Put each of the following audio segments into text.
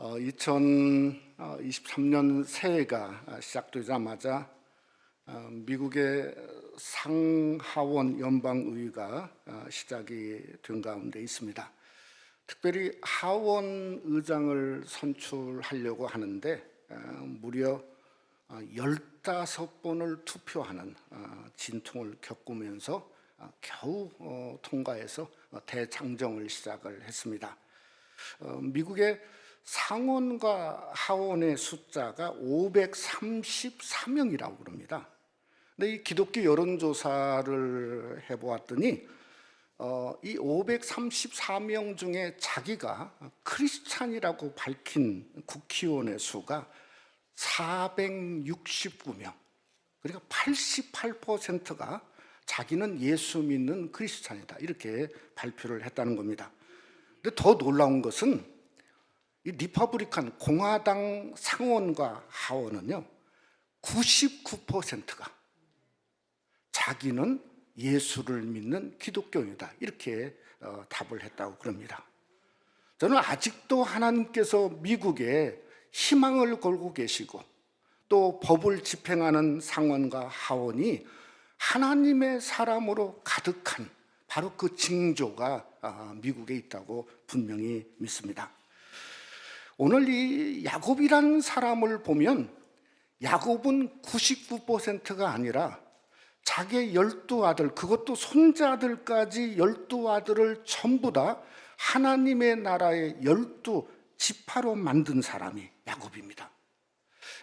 2023년 새해가 시작되자마자 미국의 상하원 연방의회가 시작이 된 가운데 있습니다. 특별히 하원 의장을 선출하려고 하는데 무려 15번을 투표하는 진통을 겪으면서 겨우 통과해서 대장정을 시작을 했습니다. 미국의 상원과 하원의 숫자가 534명이라고 그럽니다. 근데 이 기독교 여론조사를 해보았더니 이 534명 중에 자기가 크리스찬이라고 밝힌 국회의원의 수가 469명, 그러니까 88%가 자기는 예수 믿는 크리스찬이다, 이렇게 발표를 했다는 겁니다. 근데 더 놀라운 것은 이 리퍼블리칸 공화당 상원과 하원은요 99%가 자기는 예수를 믿는 기독교인이다, 이렇게 답을 했다고 그럽니다. 저는 아직도 하나님께서 미국에 희망을 걸고 계시고 또 법을 집행하는 상원과 하원이 하나님의 사람으로 가득한 바로 그 징조가 미국에 있다고 분명히 믿습니다. 오늘 이 야곱이라는 사람을 보면 야곱은 99%가 아니라 자기의 12아들, 그것도 손자들까지 12아들을 전부 다 하나님의 나라의 12지파로 만든 사람이 야곱입니다.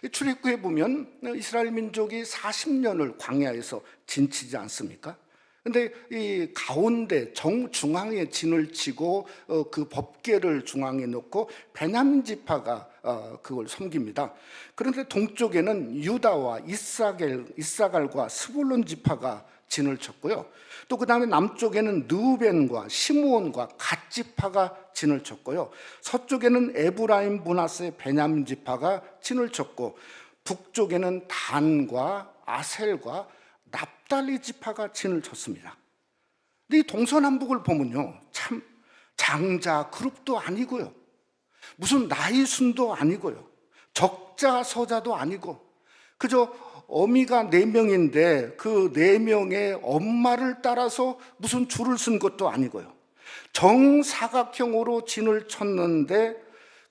출애굽기에 보면 이스라엘 민족이 40년을 광야에서 지치지 않습니까? 근데 이 가운데 정중앙에 진을 치고 그 법궤를 중앙에 놓고 베냐민 지파가 그걸 섬깁니다. 그런데 동쪽에는 유다와 이사갈과 스불론 지파가 진을 쳤고요. 또 그 다음에 남쪽에는 르우벤과 시므온과 갓 지파가 진을 쳤고요. 서쪽에는 에브라임, 므낫세, 베냐민 지파가 진을 쳤고, 북쪽에는 단과 아셀과 납달리 지파가 진을 쳤습니다. 근데 이 동서남북을 보면요, 참 장자 그룹도 아니고요, 무슨 나이순도 아니고요, 적자 서자도 아니고, 그저 어미가 4명인데 그 4명의 엄마를 따라서 무슨 줄을 쓴 것도 아니고요, 정사각형으로 진을 쳤는데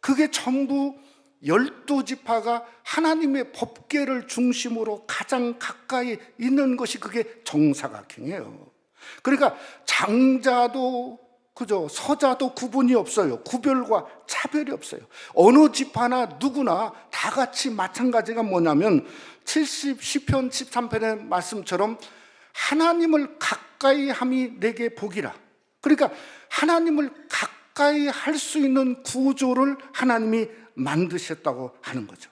그게 전부 12지파가 하나님의 법궤를 중심으로 가장 가까이 있는 것이 그게 정사각형이에요. 그러니까 장자도 그저 서자도 구분이 없어요. 구별과 차별이 없어요. 어느 지파나 누구나 다 같이 마찬가지가 뭐냐면 시편 13편의 말씀처럼 하나님을 가까이 함이 내게 복이라. 그러니까 하나님을 가까이 할 수 있는 구조를 하나님이 만드셨다고 하는 거죠.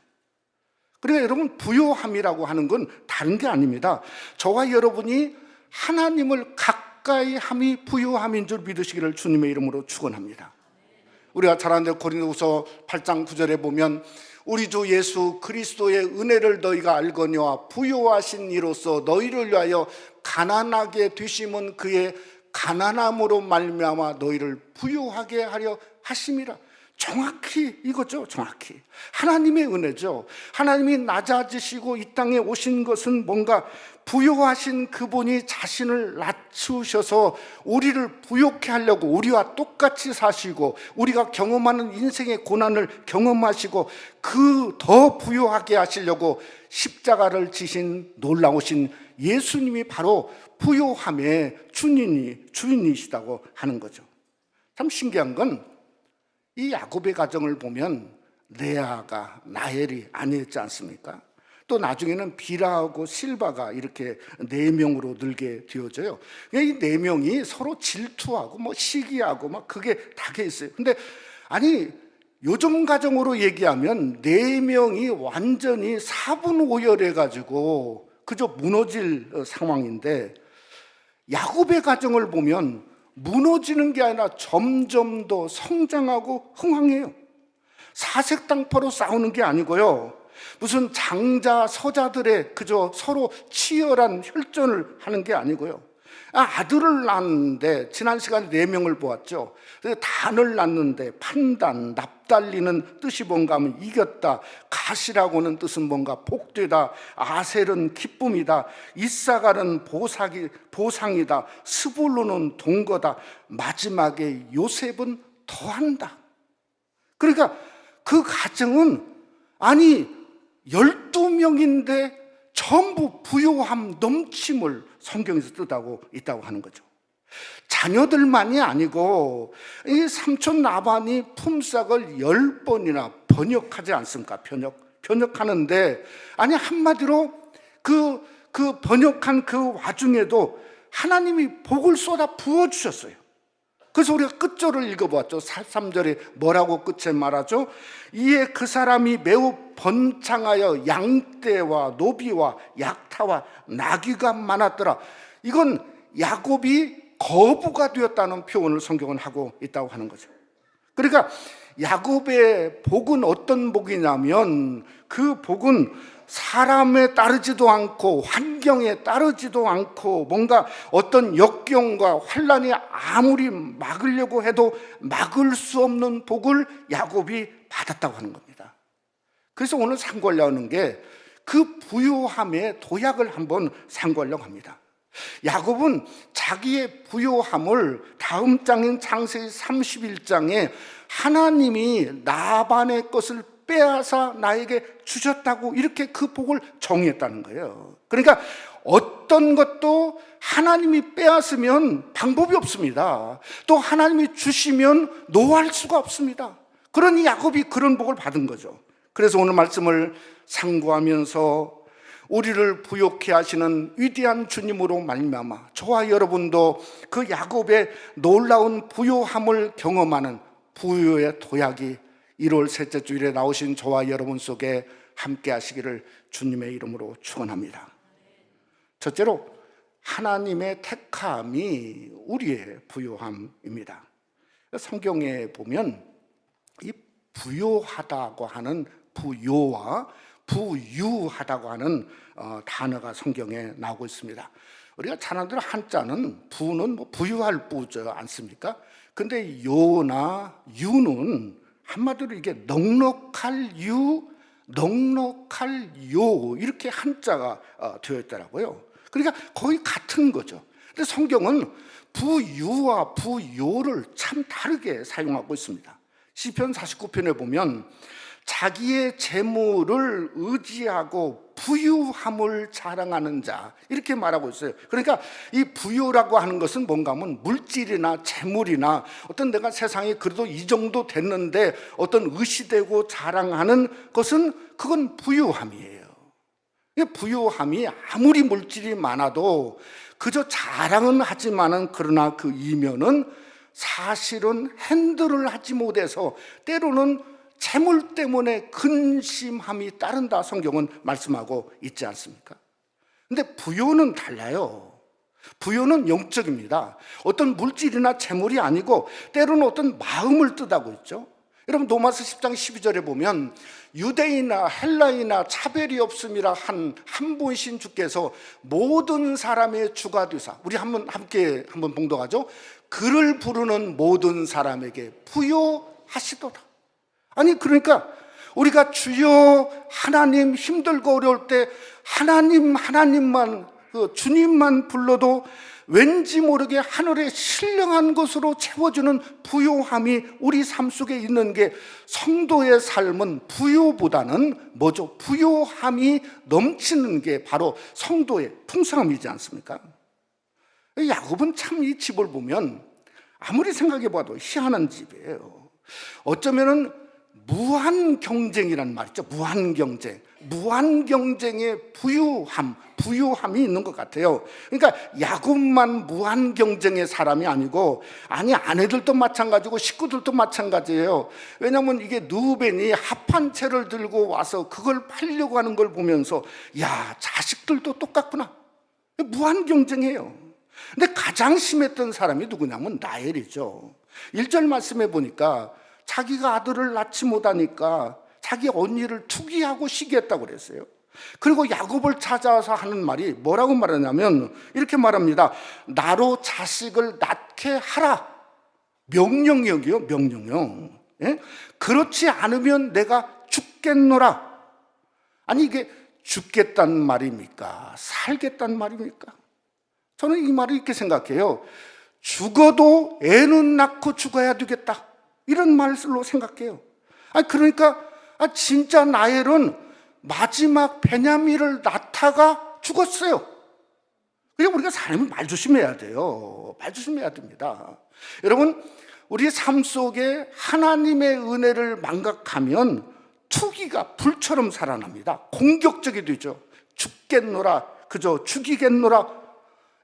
그러니까 여러분, 부요함이라고 하는 건 다른 게 아닙니다. 저와 여러분이 하나님을 가까이 함이 부요함인 줄 믿으시기를 주님의 이름으로 축원합니다. 우리가 잘 아는 고린도후서 8장 9절에 보면 우리 주 예수 그리스도의 은혜를 너희가 알거니와 부요하신 이로써 너희를 위하여 가난하게 되심은 그의 가난함으로 말미암아 너희를 부요하게 하려 하심이라. 정확히 이거죠. 정확히 하나님의 은혜죠. 하나님이 낮아지시고 이 땅에 오신 것은 뭔가 부요하신 그분이 자신을 낮추셔서 우리를 부요케 하려고, 우리와 똑같이 사시고 우리가 경험하는 인생의 고난을 경험하시고 그 더 부요하게 하시려고 십자가를 지신 놀라우신 예수님이 바로 부요함의 주인이시다고 하는 거죠. 참 신기한 건 이 야곱의 가정을 보면 레아가 라헬이 아니었지 않습니까? 또 나중에는 비라하고 실바가 이렇게 4명으로 늘게 되어져요. 이 4명이 서로 질투하고 시기하고 그게 다 있어요. 근데 아니, 요즘 가정으로 얘기하면 4명이 완전히 사분오열해 가지고 그저 무너질 상황인데, 야곱의 가정을 보면 무너지는 게 아니라 점점 더 성장하고 흥황해요. 사색당파로 싸우는 게 아니고요, 무슨 장자 서자들의 그저 서로 치열한 혈전을 하는 게 아니고요, 아들을 낳았는데 지난 시간에 4명을 보았죠. 단을 낳는데 판단, 납달리는 뜻이 뭔가 하면 이겼다, 가시라고는 뜻은 뭔가 복되다, 아셀은 기쁨이다, 이사갈은 보상이다, 스불론은 동거다, 마지막에 요셉은 더한다. 그러니까 그 가정은 12명인데 전부 부요함 넘침을 성경에서 뜻하고 있다고 하는 거죠. 자녀들만이 아니고 이 삼촌 라반이 품삯을 10번이나 번역하지 않습니까? 번역하는데 한마디로 그 번역한 그 와중에도 하나님이 복을 쏟아 부어주셨어요. 그래서 우리가 끝절을 읽어보았죠. 3절에 뭐라고 끝에 말하죠? 이에 그 사람이 매우 번창하여 양떼와 노비와 약타와 나귀가 많았더라. 이건 야곱이 거부가 되었다는 표현을 성경은 하고 있다고 하는 거죠. 그러니까 야곱의 복은 어떤 복이냐면 그 복은 사람에 따르지도 않고 환경에 따르지도 않고 뭔가 어떤 역경과 환난이 아무리 막으려고 해도 막을 수 없는 복을 야곱이 받았다고 하는 겁니다. 그래서 오늘 상고하려고 하는 게 그 부요함의 도약을 한번 상고하려고 합니다. 야곱은 자기의 부요함을 다음 장인 창세기 31장에 하나님이 라반의 것을 빼앗아 나에게 주셨다고 이렇게 그 복을 정의했다는 거예요. 그러니까 어떤 것도 하나님이 빼앗으면 방법이 없습니다. 또 하나님이 주시면 노할 수가 없습니다. 그러니 야곱이 그런 복을 받은 거죠. 그래서 오늘 말씀을 상고하면서 우리를 부욕해 하시는 위대한 주님으로 말미암아 저와 여러분도 그 야곱의 놀라운 부요함을 경험하는 부요의 도약이 1월 셋째 주일에 나오신 저와 여러분 속에 함께 하시기를 주님의 이름으로 축원합니다. 첫째로 하나님의 택함이 우리의 부요함입니다. 성경에 보면 이 부요하다고 하는 부요와 부유하다고 하는 단어가 성경에 나오고 있습니다. 우리가 잘 아는 한자는 부는 부유할 부지 않습니까? 근데 요나 유는 한마디로 이게 넉넉할 유, 넉넉할 요 이렇게 한자가 되어 있더라고요. 그러니까 거의 같은 거죠. 근데 성경은 부유와 부요를 참 다르게 사용하고 있습니다. 시편 49편에 보면 자기의 재물을 의지하고 부유함을 자랑하는 자 이렇게 말하고 있어요. 그러니까 이 부유라고 하는 것은 뭔가 하면 물질이나 재물이나 어떤 내가 세상에 그래도 이 정도 됐는데 어떤 의시되고 자랑하는 것은 그건 부유함이에요. 부유함이 아무리 물질이 많아도 그저 자랑은 하지만은 그러나 그 이면은 사실은 핸들을 하지 못해서 때로는 재물 때문에 근심함이 따른다 성경은 말씀하고 있지 않습니까? 근데 부요는 달라요. 부요는 영적입니다. 어떤 물질이나 재물이 아니고 때로는 어떤 마음을 뜻하고 있죠. 여러분 로마서 10장 12절에 보면 유대인이나 헬라인이나 차별이 없음이라 한 분이신 주께서 모든 사람의 주가 되사 우리 함께 한번 봉독하죠. 그를 부르는 모든 사람에게 부요하시도다. 그러니까 우리가 주여 하나님 힘들고 어려울 때 하나님만 주님만 불러도 왠지 모르게 하늘의 신령한 것으로 채워주는 부요함이 우리 삶 속에 있는 게 성도의 삶은 부요보다는 뭐죠? 부요함이 넘치는 게 바로 성도의 풍성함이지 않습니까? 야곱은 참 이 집을 보면 아무리 생각해 봐도 희한한 집이에요. 어쩌면은 무한 경쟁이란 말 있죠. 무한 경쟁의 부유함이 있는 것 같아요. 그러니까 야곱만 무한 경쟁의 사람이 아니고 아내들도 마찬가지고 식구들도 마찬가지예요. 왜냐하면 이게 누벤이 합한 채를 들고 와서 그걸 팔려고 하는 걸 보면서 자식들도 똑같구나. 무한 경쟁이에요. 근데 가장 심했던 사람이 누구냐면 라헬이죠. 1절 말씀해 보니까 자기가 아들을 낳지 못하니까 자기 언니를 투기하고 시기했다고 그랬어요. 그리고 야곱을 찾아와서 하는 말이 뭐라고 말하냐면 이렇게 말합니다. 나로 자식을 낳게 하라. 명령력이요, 명령력. 예? 그렇지 않으면 내가 죽겠노라. 아니 이게 죽겠다는 말입니까? 살겠다는 말입니까? 저는 이 말을 이렇게 생각해요. 죽어도 애는 낳고 죽어야 되겠다, 이런 말로 생각해요. 그러니까 진짜 나엘은 마지막 베냐민을 낳다가 죽었어요. 그러니까 우리가 사람이 말 조심해야 돼요. 말 조심해야 됩니다. 여러분, 우리 삶 속에 하나님의 은혜를 망각하면 투기가 불처럼 살아납니다. 공격적이 되죠. 죽겠노라, 그저 죽이겠노라.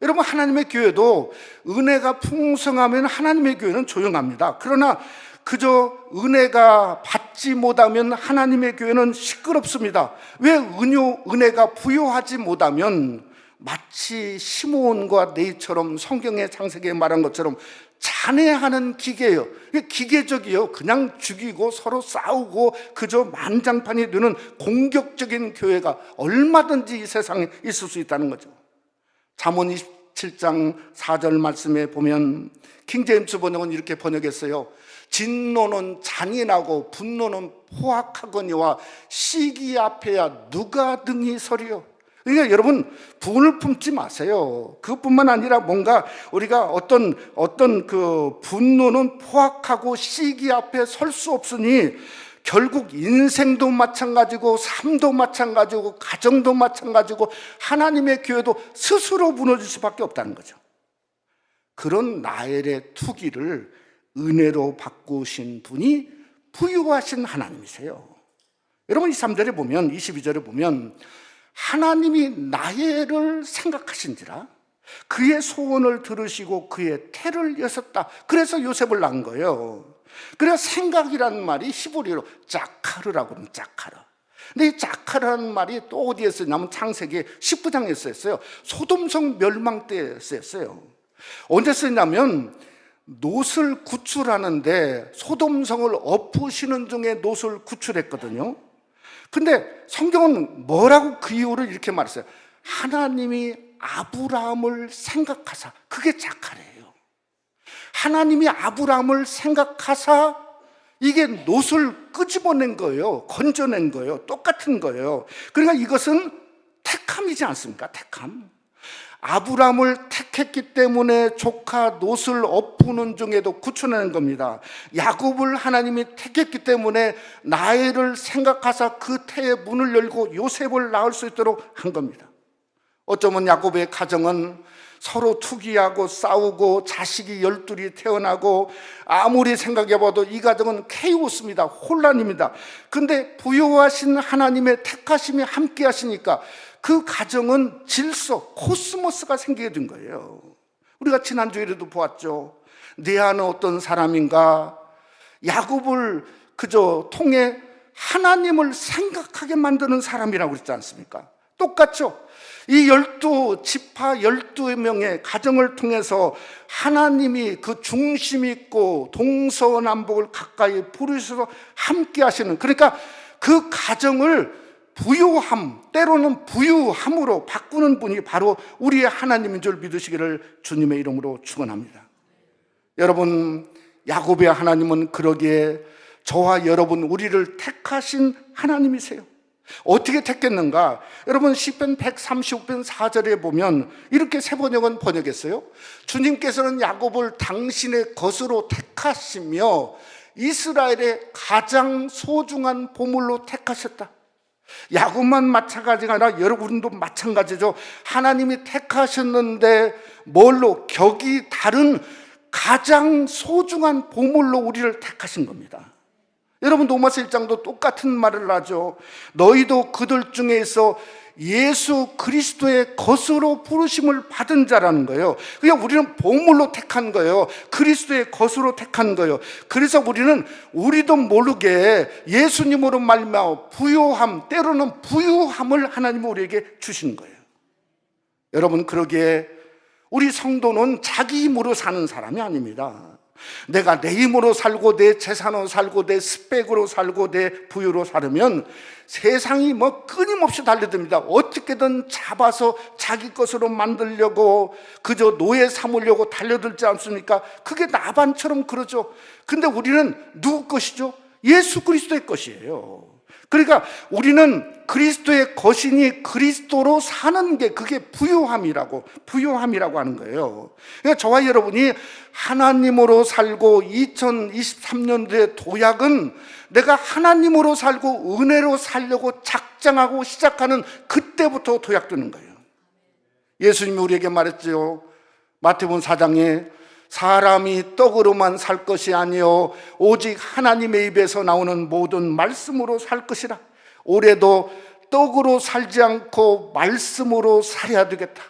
여러분, 하나님의 교회도 은혜가 풍성하면 하나님의 교회는 조용합니다. 그러나 그저 은혜가 받지 못하면 하나님의 교회는 시끄럽습니다. 왜 은혜가 부요하지 못하면 마치 시므온과 네이처럼 성경의 창세기에 말한 것처럼 잔해하는 기계예요. 기계적이요. 그냥 죽이고 서로 싸우고 그저 만장판이 되는 공격적인 교회가 얼마든지 이 세상에 있을 수 있다는 거죠. 잠언 27장 4절 말씀에 보면 킹제임스 번역은 이렇게 번역했어요. 진노는 잔인하고 분노는 포악하거니와 시기 앞에야 누가 등이 서리요. 그러니까 여러분, 분을 품지 마세요. 그것뿐만 아니라 뭔가 우리가 어떤 그 분노는 포악하고 시기 앞에 설 수 없으니 결국 인생도 마찬가지고 삶도 마찬가지고 가정도 마찬가지고 하나님의 교회도 스스로 무너질 수밖에 없다는 거죠. 그런 나엘의 투기를 은혜로 바꾸신 분이 부유하신 하나님이세요. 여러분, 23절에 보면, 22절에 보면 하나님이 나엘을 생각하신지라 그의 소원을 들으시고 그의 태를 여셨다. 그래서 요셉을 낳은 거예요. 그래서 생각이라는 말이 히브리어로 자카르라고 합니다. 자카르. 근데 이 자카르라는 말이 또 어디에 쓰냐면 창세기 19장에 쓰였어요. 소돔성 멸망 때 쓰였어요. 언제 쓰였냐면 놋을 구출하는데 소돔성을 엎으시는 중에 놋을 구출했거든요. 근데 성경은 뭐라고 그 이유를 이렇게 말했어요. 하나님이 아브라함을 생각하사, 그게 자카르예요. 하나님이 아브라함을 생각하사 이게 놋을 끄집어낸 거예요. 건져낸 거예요. 똑같은 거예요. 그러니까 이것은 택함이지 않습니까? 택함. 아브라함을 택했기 때문에 조카 놋을 엎는 중에도 구출하는 겁니다. 야곱을 하나님이 택했기 때문에 나엘을 생각하사 그 태의 문을 열고 요셉을 낳을 수 있도록 한 겁니다. 어쩌면 야곱의 가정은 서로 투기하고 싸우고 자식이 12이 태어나고 아무리 생각해봐도 이 가정은 케이오스입니다. 혼란입니다. 근데 부요하신 하나님의 택하심이 함께 하시니까 그 가정은 질서, 코스모스가 생기게 된 거예요. 우리가 지난주에도 보았죠. 레아는 어떤 사람인가? 야곱을 그저 통해 하나님을 생각하게 만드는 사람이라고 그랬지 않습니까? 똑같죠. 이 12지파 12명의 가정을 통해서 하나님이 그 중심 있고 동서남북을 가까이 부르셔서 함께 하시는, 그러니까 그 가정을 부요함, 때로는 부유함으로 바꾸는 분이 바로 우리의 하나님인 줄 믿으시기를 주님의 이름으로 축원합니다. 여러분, 야곱의 하나님은 그러기에 저와 여러분, 우리를 택하신 하나님이세요. 어떻게 택했는가? 여러분, 시편 135편 4절에 보면 이렇게 새 번역은 번역했어요. 주님께서는 야곱을 당신의 것으로 택하시며 이스라엘의 가장 소중한 보물로 택하셨다. 야곱만 마찬가지가 아니라 여러분도 마찬가지죠. 하나님이 택하셨는데 뭘로? 격이 다른 가장 소중한 보물로 우리를 택하신 겁니다. 여러분, 로마서 1장도 똑같은 말을 하죠. 너희도 그들 중에서 예수 그리스도의 것으로 부르심을 받은 자라는 거예요. 그러니까 우리는 보물로 택한 거예요. 그리스도의 것으로 택한 거예요. 그래서 우리는 우리도 모르게 예수님으로 말미암아 부요함, 때로는 부유함을 하나님은 우리에게 주신 거예요. 여러분, 그러기에 우리 성도는 자기 힘으로 사는 사람이 아닙니다. 내가 내 힘으로 살고 내 재산으로 살고 내 스펙으로 살고 내 부유로 살으면 세상이 뭐 끊임없이 달려듭니다. 어떻게든 잡아서 자기 것으로 만들려고 그저 노예 삼으려고 달려들지 않습니까? 그게 나반처럼 그러죠. 근데 우리는 누구 것이죠? 예수 그리스도의 것이에요. 그러니까 우리는 그리스도의 것이니 그리스도로 사는 게 그게 부유함이라고 하는 거예요. 그러니까 저와 여러분이 하나님으로 살고 2023년도의 도약은 내가 하나님으로 살고 은혜로 살려고 작정하고 시작하는 그때부터 도약되는 거예요. 예수님이 우리에게 말했죠. 마태복음 4장에 사람이 떡으로만 살 것이 아니요 오직 하나님의 입에서 나오는 모든 말씀으로 살 것이라. 올해도 떡으로 살지 않고 말씀으로 살아야 되겠다.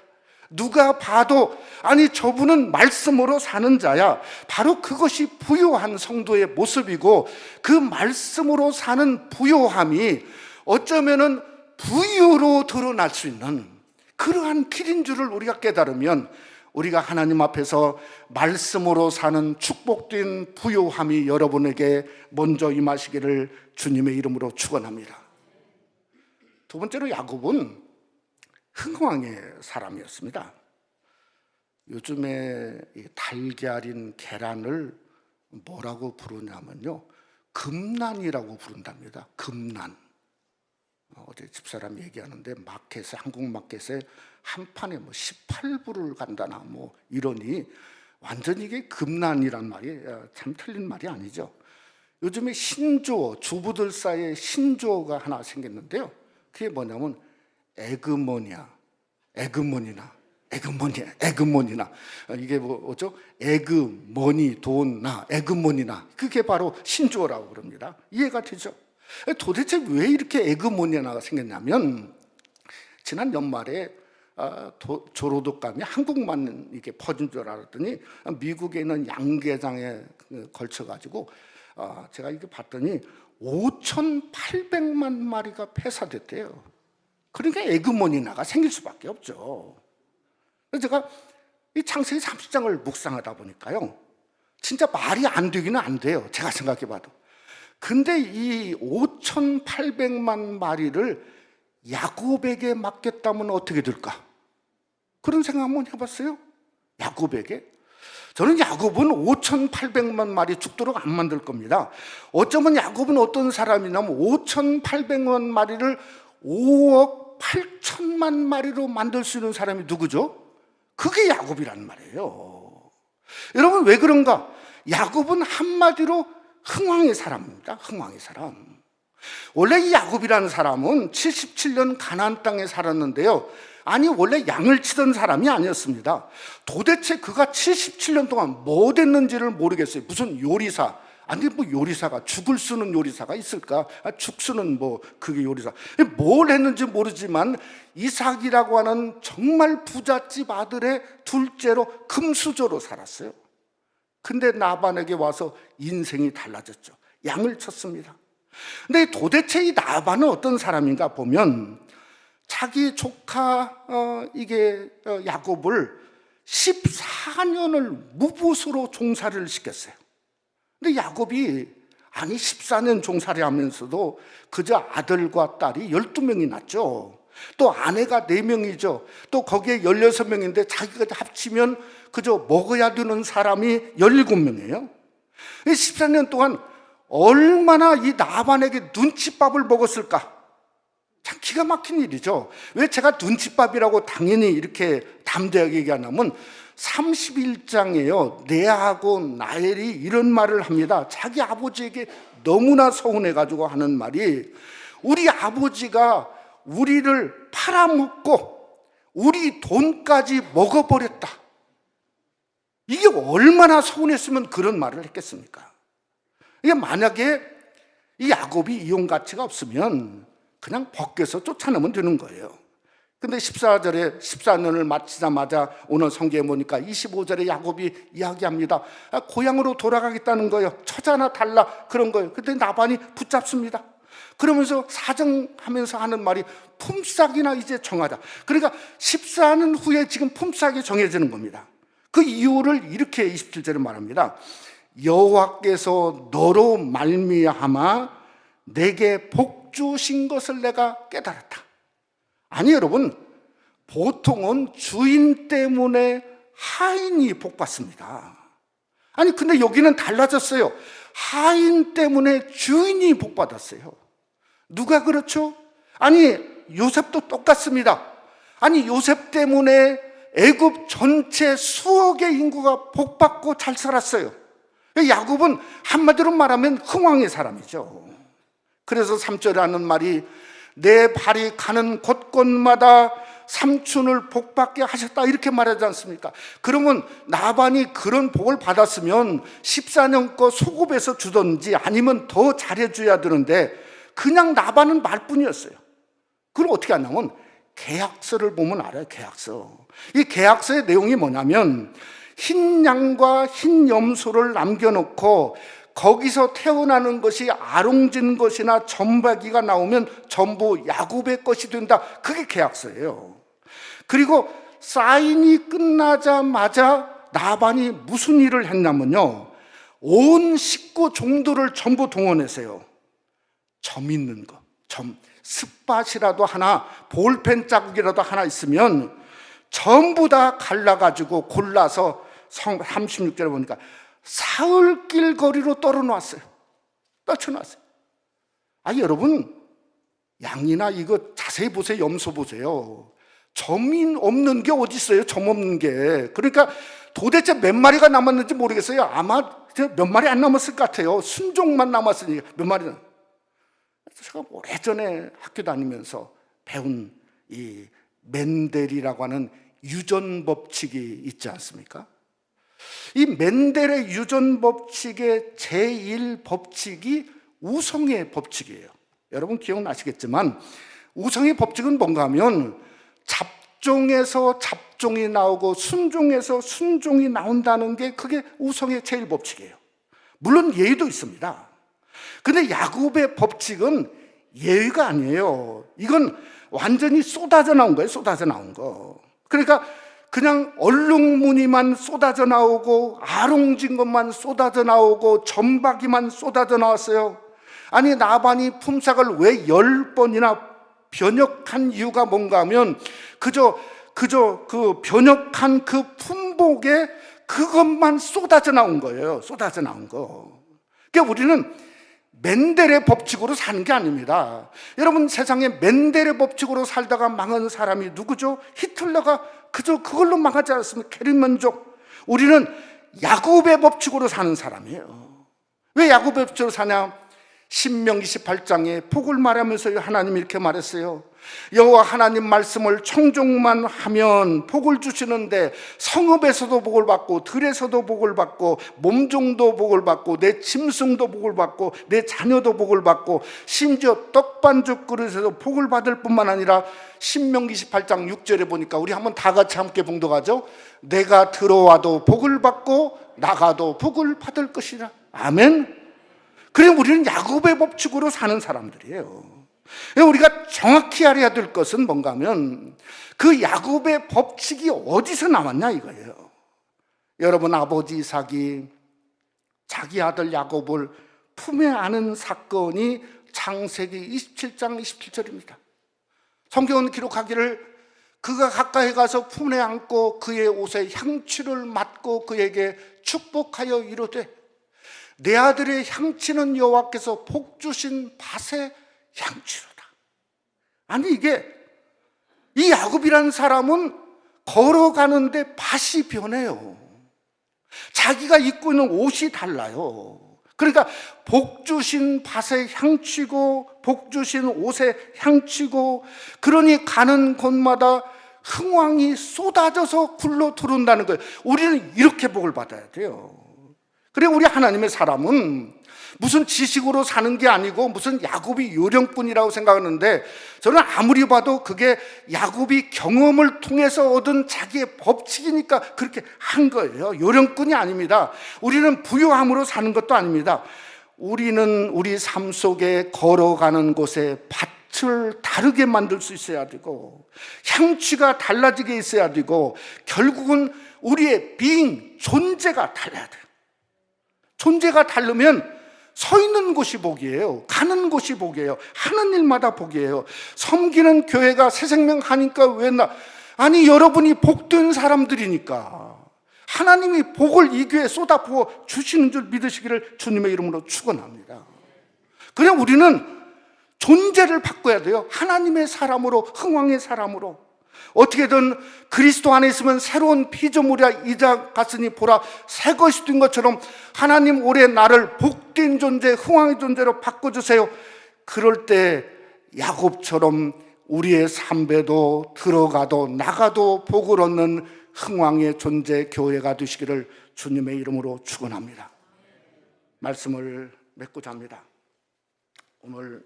누가 봐도 아니 저분은 말씀으로 사는 자야. 바로 그것이 부요한 성도의 모습이고 그 말씀으로 사는 부요함이 어쩌면은 부유로 드러날 수 있는 그러한 길인 줄을 우리가 깨달으면 우리가 하나님 앞에서 말씀으로 사는 축복된 부요함이 여러분에게 먼저 임하시기를 주님의 이름으로 축원합니다. 두 번째로 야곱은 흥왕의 사람이었습니다. 요즘에 달걀인 계란을 뭐라고 부르냐면요, 금란이라고 부른답니다. 금란. 어제 집사람이 얘기하는데 마켓에, 한국 마켓에 한 판에 뭐 18불을 간다나 뭐 이러니 완전히 이게 금란이란 말이 참 틀린 말이 아니죠. 요즘에 신조어, 주부들 사이에 신조어가 하나 생겼는데요. 그게 뭐냐면 에그머니나 이게 뭐죠? 에그머니 돈나 에그머니나 그게 바로 신조어라고 그럽니다. 이해가 되죠? 도대체 왜 이렇게 에그머니나가 생겼냐면 지난 연말에 조로독감이 한국만 이렇게 퍼진 줄 알았더니 미국에 있는 양계장에 걸쳐가지고 제가 이렇게 봤더니 5,800만 마리가 폐사됐대요. 그러니까 에그머니나가 생길 수밖에 없죠. 그래서 제가 이 창세기 30장을 묵상하다 보니까요, 진짜 말이 안 되기는 안 돼요. 제가 생각해봐도. 근데 이 5,800만 마리를 야곱에게 맡겼다면 어떻게 될까? 그런 생각 한번 해봤어요? 야곱에게? 저는 야곱은 5,800만 마리 죽도록 안 만들 겁니다. 어쩌면 야곱은 어떤 사람이냐면 5,800만 마리를 5억 8천만 마리로 만들 수 있는 사람이 누구죠? 그게 야곱이란 말이에요. 여러분 왜 그런가? 야곱은 한마디로 흥왕의 사람입니다. 흥왕의 사람. 원래 이 야곱이라는 사람은 77년 가나안 땅에 살았는데요, 아니 원래 양을 치던 사람이 아니었습니다. 도대체 그가 77년 동안 뭐 됐는지를 모르겠어요. 무슨 요리사, 아니 뭐 요리사가 죽을 쓰는 요리사가 있을까? 죽 쓰는 뭐 그게 요리사. 뭘 했는지 모르지만 이삭이라고 하는 정말 부잣집 아들의 둘째로 금수저로 살았어요. 근데 나반에게 와서 인생이 달라졌죠. 양을 쳤습니다. 근데 도대체 이 나반은 어떤 사람인가 보면 자기 조카 야곱을 14년을 무붓으로 종살이를 시켰어요. 근데 야곱이 아니 14년 종살이 하면서도 그저 아들과 딸이 12명이 낳죠. 또 아내가 4명이죠. 또 거기에 16명인데 자기가 합치면 그저 먹어야 되는 사람이 17명이에요. 14년 동안 얼마나 이 나반에게 눈칫밥을 먹었을까? 참 기가 막힌 일이죠. 왜 제가 눈칫밥이라고 당연히 이렇게 담대하게 얘기하냐면 31장에요 레아하고 라헬이 이런 말을 합니다. 자기 아버지에게 너무나 서운해가지고 하는 말이, 우리 아버지가 우리를 팔아먹고 우리 돈까지 먹어버렸다. 이게 얼마나 서운했으면 그런 말을 했겠습니까? 이게 만약에 이 야곱이 이용 가치가 없으면 그냥 벗겨서 쫓아내면 되는 거예요. 근데 14절에 14년을 마치자마자 오늘 성경에 보니까 25절에 야곱이 이야기합니다. 고향으로 돌아가겠다는 거예요. 처자나 달라 그런 거예요. 근데 나반이 붙잡습니다. 그러면서 사정하면서 하는 말이 품삯이나 이제 정하자. 그러니까 14년 후에 지금 품삯이 정해지는 겁니다. 그 이유를 이렇게 27절에 말합니다. 여호와께서 너로 말미암아 내게 복 주신 것을 내가 깨달았다. 아니 여러분, 보통은 주인 때문에 하인이 복 받습니다. 아니 근데 여기는 달라졌어요. 하인 때문에 주인이 복 받았어요. 누가 그렇죠? 아니 요셉도 똑같습니다. 아니 요셉 때문에 애굽 전체 수억의 인구가 복 받고 잘 살았어요. 야곱은 한마디로 말하면 흥왕의 사람이죠. 그래서 3절에 하는 말이 내 발이 가는 곳곳마다 삼촌을 복받게 하셨다 이렇게 말하지 않습니까? 그러면 나반이 그런 복을 받았으면 14년껏 소급해서 주든지 아니면 더 잘해줘야 되는데 그냥 나반은 말뿐이었어요. 그럼 어떻게 하냐면 계약서를 보면 알아요. 계약서. 이 계약서의 내용이 뭐냐면 흰 양과 흰 염소를 남겨놓고 거기서 태어나는 것이 아롱진 것이나 점박이가 나오면 전부 야곱의 것이 된다. 그게 계약서예요. 그리고 사인이 끝나자마자 나반이 무슨 일을 했냐면요, 온 식구 종들을 전부 동원했어요. 점 있는 거, 점, 습밭이라도 하나, 볼펜 자국이라도 하나 있으면 전부 다 갈라가지고 골라서 36절에 보니까 사흘길 거리로 떨어놨어요. 떨쳐놨어요. 아, 여러분, 양이나 이거 자세히 보세요. 염소 보세요. 점이 없는 게 어디 있어요? 점 없는 게. 그러니까 도대체 몇 마리가 남았는지 모르겠어요. 아마 몇 마리 안 남았을 것 같아요. 순종만 남았으니까 몇 마리는. 제가 오래전에 학교 다니면서 배운 이 멘델이라고 하는 유전 법칙이 있지 않습니까? 이 멘델의 유전 법칙의 제1법칙이 우성의 법칙이에요. 여러분 기억나시겠지만 우성의 법칙은 뭔가 하면 잡종에서 잡종이 나오고 순종에서 순종이 나온다는 게 그게 우성의 제1법칙이에요. 물론 예의도 있습니다. 근데 야곱의 법칙은 예의가 아니에요. 이건 완전히 쏟아져 나온 거예요. 쏟아져 나온 거. 그러니까 그냥 얼룩무늬만 쏟아져 나오고 아롱진 것만 쏟아져 나오고 점박이만 쏟아져 나왔어요. 아니 나반이 품삯을 왜 10번이나 변역한 이유가 뭔가 하면 그저 그 변역한 그 품복에 그것만 쏟아져 나온 거예요. 쏟아져 나온 거. 그러니까 우리는 멘델의 법칙으로 사는 게 아닙니다. 여러분 세상에 멘델의 법칙으로 살다가 망한 사람이 누구죠? 히틀러가 그저 그걸로 망하지 않았습니까? 게리먼족. 우리는 야곱의 법칙으로 사는 사람이에요. 왜 야곱의 법칙으로 사냐? 신명기 18장에 복을 말하면서 하나님이 이렇게 말했어요. 여호와 하나님 말씀을 청종만 하면 복을 주시는데 성읍에서도 복을 받고 들에서도 복을 받고 몸종도 복을 받고 내 짐승도 복을 받고 내 자녀도 복을 받고 심지어 떡반죽 그릇에서 복을 받을 뿐만 아니라 신명기 18장 6절에 보니까 우리 한번 다 같이 함께 봉독하죠. 내가 들어와도 복을 받고 나가도 복을 받을 것이라. 아멘. 그래 우리는 야곱의 법칙으로 사는 사람들이에요. 우리가 정확히 알아야 될 것은 뭔가 하면 그 야곱의 법칙이 어디서 나왔냐 이거예요. 여러분 아버지 이삭이 자기 아들 야곱을 품에 안은 사건이 창세기 27장 27절입니다. 성경은 기록하기를 그가 가까이 가서 품에 안고 그의 옷에 향취를 맡고 그에게 축복하여 이르되 내 아들의 향취는 여호와께서 복 주신 밭의 향취로다. 아니 이게 이 야곱이라는 사람은 걸어가는데 밭이 변해요. 자기가 입고 있는 옷이 달라요. 그러니까 복 주신 밭의 향취고 복 주신 옷의 향취고 그러니 가는 곳마다 흥왕이 쏟아져서 굴러 들어온다는 거예요. 우리는 이렇게 복을 받아야 돼요. 그래 우리 하나님의 사람은 무슨 지식으로 사는 게 아니고 무슨 야곱이 요령꾼이라고 생각하는데 저는 아무리 봐도 그게 야곱이 경험을 통해서 얻은 자기의 법칙이니까 그렇게 한 거예요. 요령꾼이 아닙니다. 우리는 부유함으로 사는 것도 아닙니다. 우리는 우리 삶 속에 걸어가는 곳에 밭을 다르게 만들 수 있어야 되고 향취가 달라지게 있어야 되고 결국은 우리의 being, 존재가 달라야 돼요. 존재가 다르면 서 있는 곳이 복이에요. 가는 곳이 복이에요. 하는 일마다 복이에요. 섬기는 교회가 새생명 하니까 왜 아니 여러분이 복된 사람들이니까 하나님이 복을 이 교회에 쏟아부어 주시는 줄 믿으시기를 주님의 이름으로 축원합니다. 그냥 우리는 존재를 바꿔야 돼요. 하나님의 사람으로, 흥왕의 사람으로. 어떻게든 그리스도 안에 있으면 새로운 피조물이야 이자 갔으니 보라 새 것이 된 것처럼 하나님 올해 나를 복된 존재, 흥왕의 존재로 바꿔주세요. 그럴 때 야곱처럼 우리의 삶에도 들어가도 나가도 복을 얻는 흥왕의 존재 교회가 되시기를 주님의 이름으로 축원합니다. 말씀을 맺고자 합니다. 오늘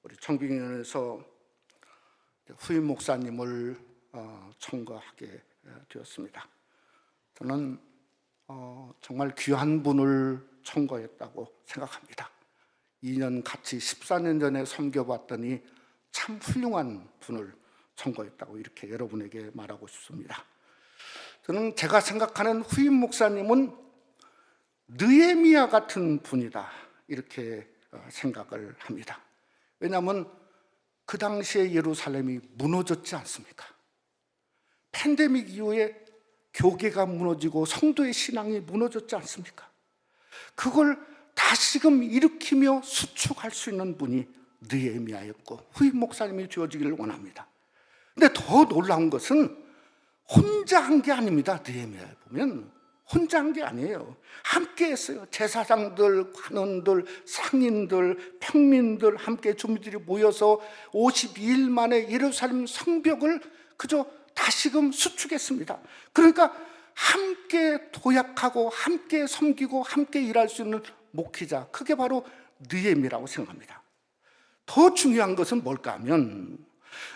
우리 청빙위원회에서 후임 목사님을 청거하게 되었습니다. 저는 정말 귀한 분을 청거했다고 생각합니다. 2년 같이 14년 전에 섬겨봤더니 참 훌륭한 분을 청거했다고 이렇게 여러분에게 말하고 싶습니다. 저는 제가 생각하는 후임 목사님은 느헤미야 같은 분이다 이렇게 생각을 합니다. 왜냐하면 그 당시에 예루살렘이 무너졌지 않습니까? 팬데믹 이후에 교계가 무너지고 성도의 신앙이 무너졌지 않습니까? 그걸 다시금 일으키며 수축할 수 있는 분이 느헤미야였고 후임 목사님이 되어지기를 원합니다. 근데 더 놀라운 것은 혼자 한 게 아닙니다. 느헤미야에 보면 혼자 한 게 아니에요. 함께 했어요. 제사장들, 관원들, 상인들, 평민들 함께 주민들이 모여서 52일 만에 예루살렘 성벽을 그저 다시금 수축했습니다. 그러니까 함께 도약하고 함께 섬기고 함께 일할 수 있는 목회자, 그게 바로 느헤미야라고 생각합니다. 더 중요한 것은 뭘까 하면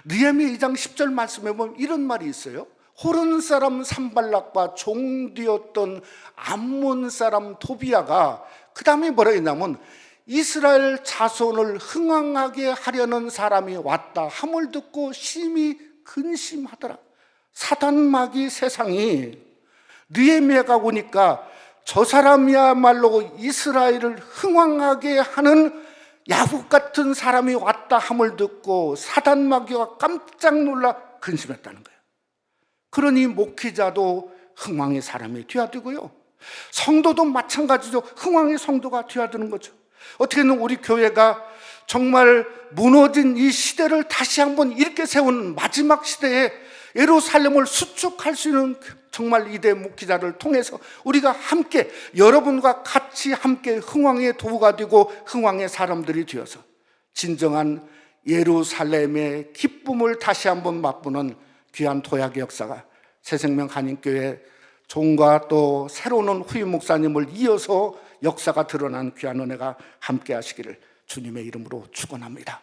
느헤미야 2장 10절 말씀에 보면 이런 말이 있어요. 호른 사람 산발락과 종되었던 암몬 사람 도비아가 그 다음에 뭐라 했냐면 이스라엘 자손을 흥왕하게 하려는 사람이 왔다 함을 듣고 심히 근심하더라. 사단마귀 세상이 느헤미야가 오니까 저 사람이야말로 이스라엘을 흥왕하게 하는 야곱 같은 사람이 왔다 함을 듣고 사단마귀가 깜짝 놀라 근심했다는 거예요. 그러니 목회자도 흥왕의 사람이 되어야 되고요, 성도도 마찬가지죠. 흥왕의 성도가 되어야 되는 거죠. 어떻게든 우리 교회가 정말 무너진 이 시대를 다시 한번 일으켜 세우는 마지막 시대에 예루살렘을 수축할 수 있는 정말 이대 목회자를 통해서 우리가 함께 여러분과 같이 함께 흥왕의 도구가 되고 흥왕의 사람들이 되어서 진정한 예루살렘의 기쁨을 다시 한번 맛보는 귀한 도약의 역사가 새생명 한인교회 종과 또 새로운 후임 목사님을 이어서 역사가 드러난 귀한 은혜가 함께 하시기를 주님의 이름으로 축원합니다.